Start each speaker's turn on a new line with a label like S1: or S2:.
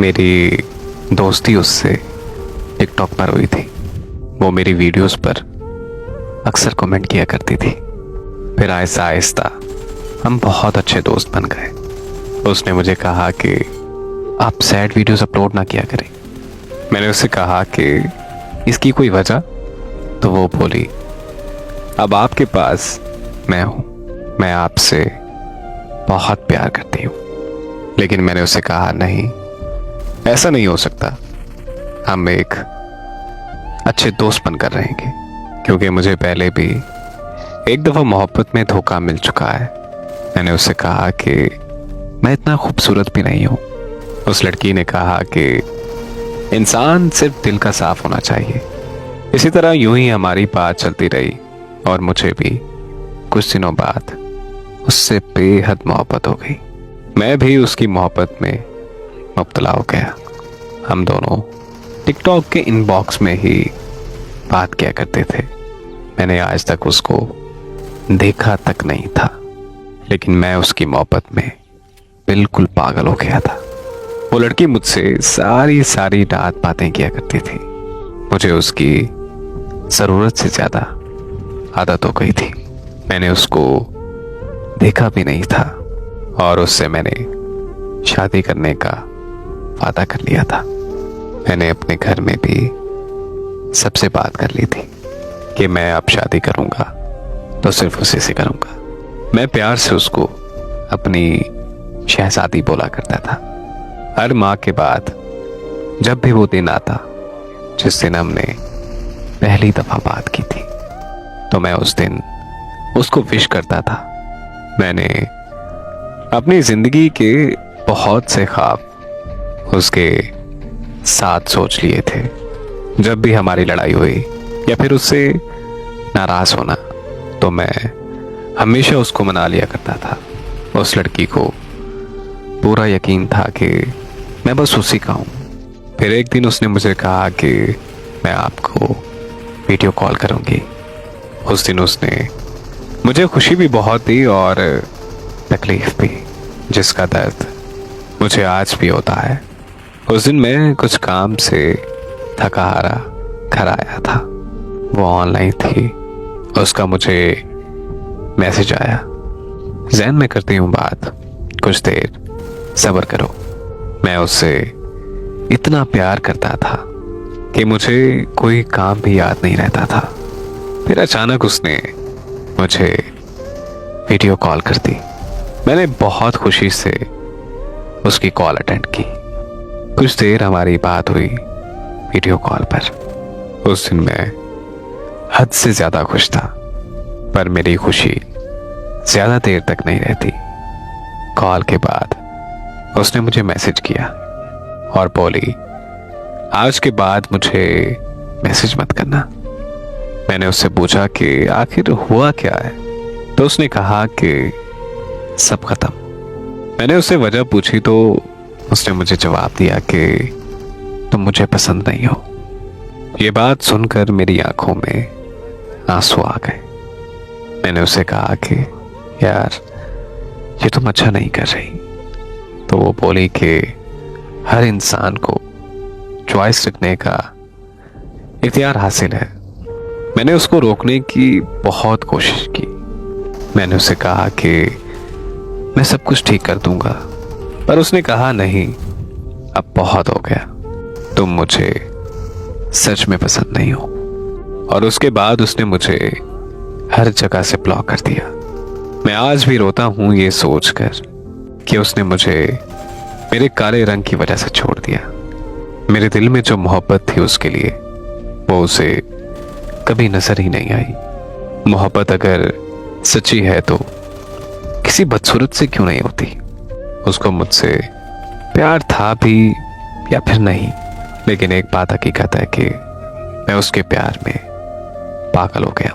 S1: मेरी दोस्ती उससे टिकटॉक पर हुई थी। वो मेरी वीडियोस पर अक्सर कमेंट किया करती थी। फिर आहिस्ता आहिस्ता हम बहुत अच्छे दोस्त बन गए। उसने मुझे कहा कि आप सैड वीडियोस अपलोड ना किया करें। मैंने उससे कहा कि इसकी कोई वजह? तो वो बोली, अब आपके पास मैं हूं, मैं आपसे बहुत प्यार करती हूं। लेकिन मैंने उससे कहा, नहीं, ऐसा नहीं हो सकता। हम एक अच्छे दोस्त बनकर रहेंगे, क्योंकि मुझे पहले भी एक दफा मोहब्बत में धोखा मिल चुका है। मैंने उससे कहा कि मैं इतना खूबसूरत भी नहीं हूं। उस लड़की ने कहा कि इंसान सिर्फ दिल का साफ होना चाहिए। इसी तरह यूं ही हमारी बात चलती रही और मुझे भी कुछ दिनों बाद उससे बेहद मोहब्बत हो गई। मैं भी उसकी मोहब्बत में मुब्तला हो गया। हम दोनों टिकटॉक के इनबॉक्स में ही बात किया करते थे। मैंने आज तक उसको देखा तक नहीं था, लेकिन मैं उसकी मोहब्बत में बिल्कुल पागल हो गया था। वो लड़की मुझसे सारी सारी रात बातें किया करती थी। मुझे उसकी ज़रूरत से ज़्यादा आदत हो गई थी। मैंने उसको देखा भी नहीं था और उससे मैंने शादी करने का वादा कर लिया था। मैंने अपने घर में भी सबसे बात कर ली थी कि मैं अब शादी करूंगा तो सिर्फ उसी से करूंगा। मैं प्यार से उसको अपनी शहजादी बोला करता था। हर माह के बाद जब भी वो दिन आता जिस दिन हमने पहली दफा बात की थी, तो मैं उस दिन उसको विश करता था। मैंने अपनी जिंदगी के बहुत से ख्वाब उसके साथ सोच लिए थे। जब भी हमारी लड़ाई हुई या फिर उससे नाराज होना, तो मैं हमेशा उसको मना लिया करता था। उस लड़की को पूरा यकीन था कि मैं बस उसी का हूं। फिर एक दिन उसने मुझे कहा कि मैं आपको वीडियो कॉल करूंगी। उस दिन उसने मुझे खुशी भी बहुत दी और तकलीफ भी, जिसका दर्द मुझे आज भी होता है। उस दिन मैं कुछ काम से थका हारा घर आया था। वो ऑनलाइन थी। उसका मुझे मैसेज आया, ज़हन में करती हूँ बात, कुछ देर सब्र करो। मैं उससे इतना प्यार करता था कि मुझे कोई काम भी याद नहीं रहता था। फिर अचानक उसने मुझे वीडियो कॉल कर दी। मैंने बहुत खुशी से उसकी कॉल अटेंड की। कुछ देर हमारी बात हुई वीडियो कॉल पर। उस दिन मैं हद से ज्यादा खुश था, पर मेरी खुशी ज्यादा देर तक नहीं रहती। कॉल के बाद उसने मुझे मैसेज किया और बोली, आज के बाद मुझे मैसेज मत करना। मैंने उससे पूछा कि आखिर हुआ क्या है, तो उसने कहा कि सब खत्म। मैंने उससे वजह पूछी तो उसने मुझे जवाब दिया कि तुम मुझे पसंद नहीं हो। ये बात सुनकर मेरी आंखों में आंसू आ गए। मैंने उससे कहा कि यार, ये तुम अच्छा नहीं कर रही। तो वो बोली कि हर इंसान को चॉइस रखने का इख्तियार हासिल है। मैंने उसको रोकने की बहुत कोशिश की। मैंने उससे कहा कि मैं सब कुछ ठीक कर दूंगा, पर उसने कहा नहीं, अब बहुत हो गया, तुम मुझे सच में पसंद नहीं हो। और उसके बाद उसने मुझे हर जगह से ब्लॉक कर दिया। मैं आज भी रोता हूं ये सोचकर कि उसने मुझे मेरे काले रंग की वजह से छोड़ दिया। मेरे दिल में जो मोहब्बत थी उसके लिए, वो उसे कभी नजर ही नहीं आई। मोहब्बत अगर सच्ची है तो किसी बदसूरत से क्यों नहीं होती। उसको मुझसे प्यार था भी या फिर नहीं, लेकिन एक बात हकीकत है कि मैं उसके प्यार में पागल हो गया।